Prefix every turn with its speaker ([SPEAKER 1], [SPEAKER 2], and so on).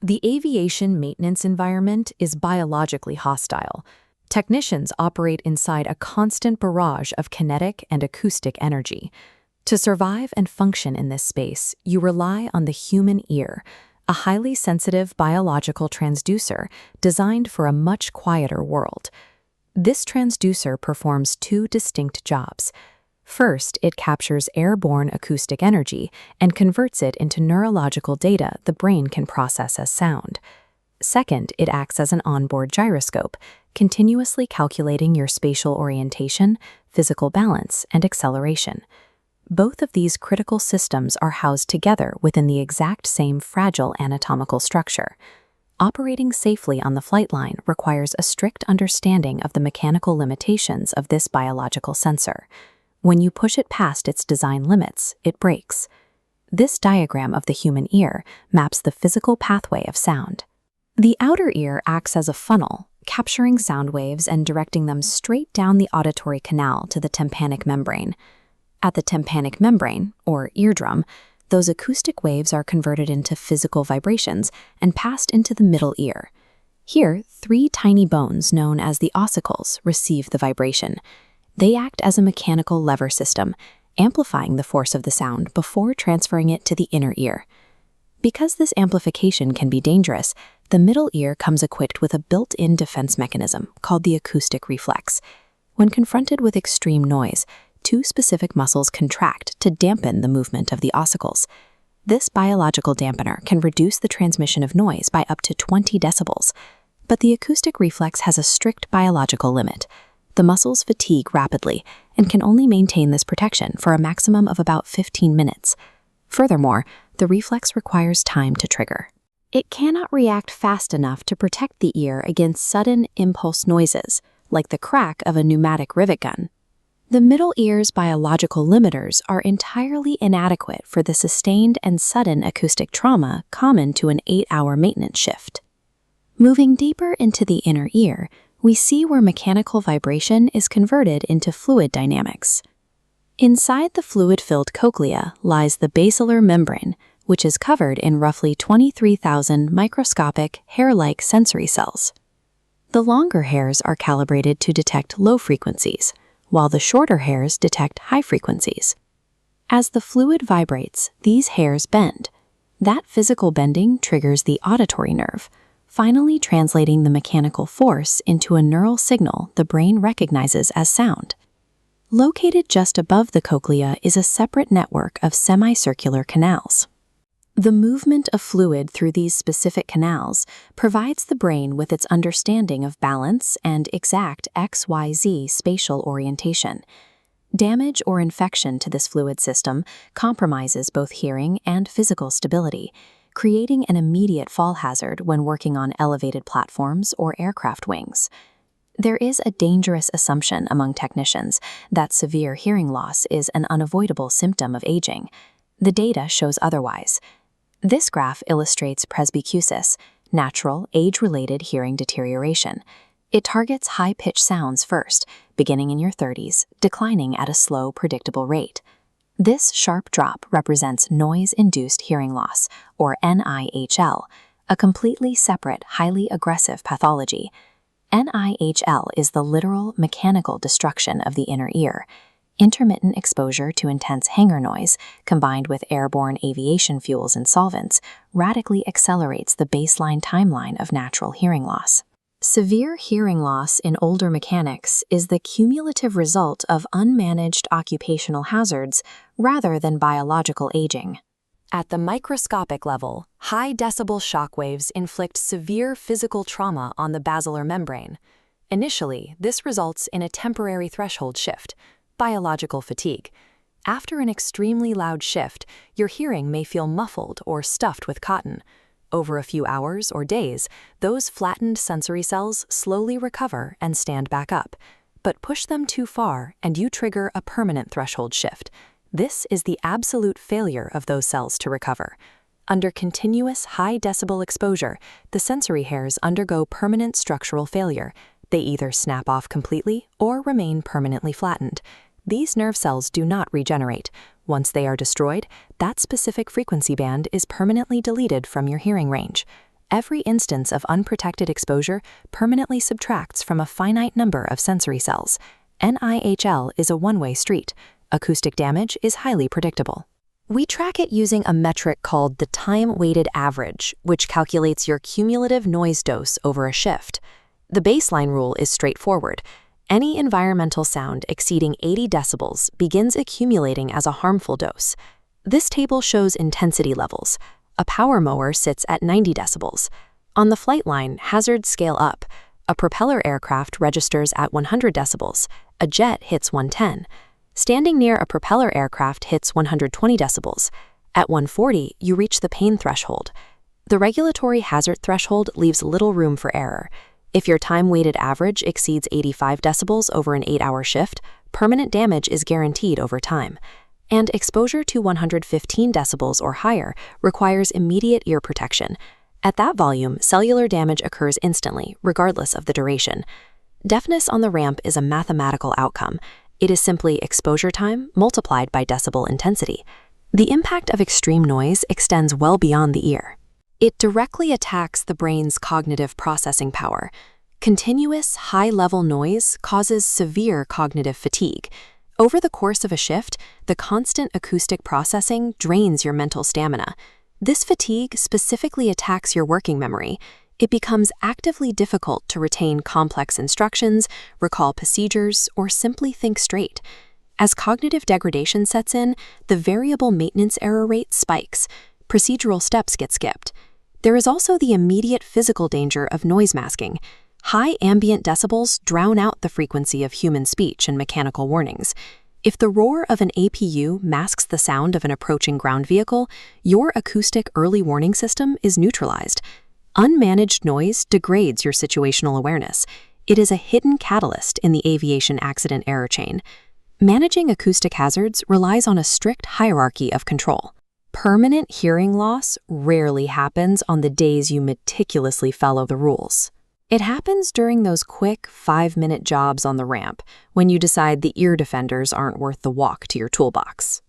[SPEAKER 1] The aviation maintenance environment is biologically hostile. Technicians operate inside a constant barrage of kinetic and acoustic energy. To survive and function in this space, you rely on the human ear, a highly sensitive biological transducer designed for a much quieter world. This transducer performs two distinct jobs. First, it captures airborne acoustic energy and converts it into neurological data the brain can process as sound. Second, it acts as an onboard gyroscope, continuously calculating your spatial orientation, physical balance, and acceleration. Both of these critical systems are housed together within the exact same fragile anatomical structure. Operating safely on the flight line requires a strict understanding of the mechanical limitations of this biological sensor. When you push it past its design limits, it breaks. This diagram of the human ear maps the physical pathway of sound. The outer ear acts as a funnel, capturing sound waves and directing them straight down the auditory canal to the tympanic membrane. At the tympanic membrane, or eardrum, those acoustic waves are converted into physical vibrations and passed into the middle ear. Here, three tiny bones known as the ossicles receive the vibration. They act as a mechanical lever system, amplifying the force of the sound before transferring it to the inner ear. Because this amplification can be dangerous, the middle ear comes equipped with a built-in defense mechanism called the acoustic reflex. When confronted with extreme noise, two specific muscles contract to dampen the movement of the ossicles. This biological dampener can reduce the transmission of noise by up to 20 decibels, but the acoustic reflex has a strict biological limit. The muscles fatigue rapidly and can only maintain this protection for a maximum of about 15 minutes. Furthermore, the reflex requires time to trigger. It cannot react fast enough to protect the ear against sudden impulse noises, like the crack of a pneumatic rivet gun. The middle ear's biological limiters are entirely inadequate for the sustained and sudden acoustic trauma common to an 8-hour maintenance shift. Moving deeper into the inner ear, we see where mechanical vibration is converted into fluid dynamics. Inside the fluid-filled cochlea lies the basilar membrane, which is covered in roughly 23,000 microscopic, hair-like sensory cells. The longer hairs are calibrated to detect low frequencies, while the shorter hairs detect high frequencies. As the fluid vibrates, these hairs bend. That physical bending triggers the auditory nerve, finally translating the mechanical force into a neural signal the brain recognizes as sound. Located just above the cochlea is a separate network of semicircular canals. The movement of fluid through these specific canals provides the brain with its understanding of balance and exact XYZ spatial orientation. Damage or infection to this fluid system compromises both hearing and physical stability, creating an immediate fall hazard when working on elevated platforms or aircraft wings. There is a dangerous assumption among technicians that severe hearing loss is an unavoidable symptom of aging. The data shows otherwise. This graph illustrates presbycusis, natural, age-related hearing deterioration. It targets high-pitched sounds first, beginning in your 30s, declining at a slow, predictable rate. This sharp drop represents noise-induced hearing loss, or NIHL, a completely separate, highly aggressive pathology. NIHL is the literal mechanical destruction of the inner ear. Intermittent exposure to intense hangar noise, combined with airborne aviation fuels and solvents, radically accelerates the baseline timeline of natural hearing loss. Severe hearing loss in older mechanics is the cumulative result of unmanaged occupational hazards rather than biological aging. At the microscopic level, high-decibel shock waves inflict severe physical trauma on the basilar membrane. Initially, this results in a temporary threshold shift, biological fatigue. After an extremely loud shift, your hearing may feel muffled or stuffed with cotton. Over a few hours or days, those flattened sensory cells slowly recover and stand back up. But push them too far and you trigger a permanent threshold shift. This is the absolute failure of those cells to recover. Under continuous high-decibel exposure, the sensory hairs undergo permanent structural failure. They either snap off completely or remain permanently flattened. These nerve cells do not regenerate. Once they are destroyed, that specific frequency band is permanently deleted from your hearing range. every instance of unprotected exposure permanently subtracts from a finite number of sensory cells. NIHL is a one-way street. Acoustic damage is highly predictable. We track it using a metric called the time-weighted average, which calculates your cumulative noise dose over a shift. The baseline rule is straightforward. Any environmental sound exceeding 80 decibels begins accumulating as a harmful dose. This table shows intensity levels. A power mower sits at 90 decibels. On the flight line, hazards scale up. A propeller aircraft registers at 100 decibels. A jet hits 110. Standing near a propeller aircraft hits 120 decibels. At 140, you reach the pain threshold. The regulatory hazard threshold leaves little room for error. If your time-weighted average exceeds 85 decibels over an 8-hour shift, permanent damage is guaranteed over time. And exposure to 115 decibels or higher requires immediate ear protection. At that volume, cellular damage occurs instantly, regardless of the duration. Deafness on the ramp is a mathematical outcome. It is simply exposure time multiplied by decibel intensity. The impact of extreme noise extends well beyond the ear. It directly attacks the brain's cognitive processing power. Continuous, high-level noise causes severe cognitive fatigue. Over the course of a shift, the constant acoustic processing drains your mental stamina. This fatigue specifically attacks your working memory. It becomes actively difficult to retain complex instructions, recall procedures, or simply think straight. As cognitive degradation sets in, the variable maintenance error rate spikes. Procedural steps get skipped. There is also the immediate physical danger of noise masking. High ambient decibels drown out the frequency of human speech and mechanical warnings. If the roar of an APU masks the sound of an approaching ground vehicle, your acoustic early warning system is neutralized. Unmanaged noise degrades your situational awareness. It is a hidden catalyst in the aviation accident error chain. Managing acoustic hazards relies on a strict hierarchy of control. Permanent hearing loss rarely happens on the days you meticulously follow the rules. It happens during those quick 5-minute jobs on the ramp when you decide the ear defenders aren't worth the walk to your toolbox.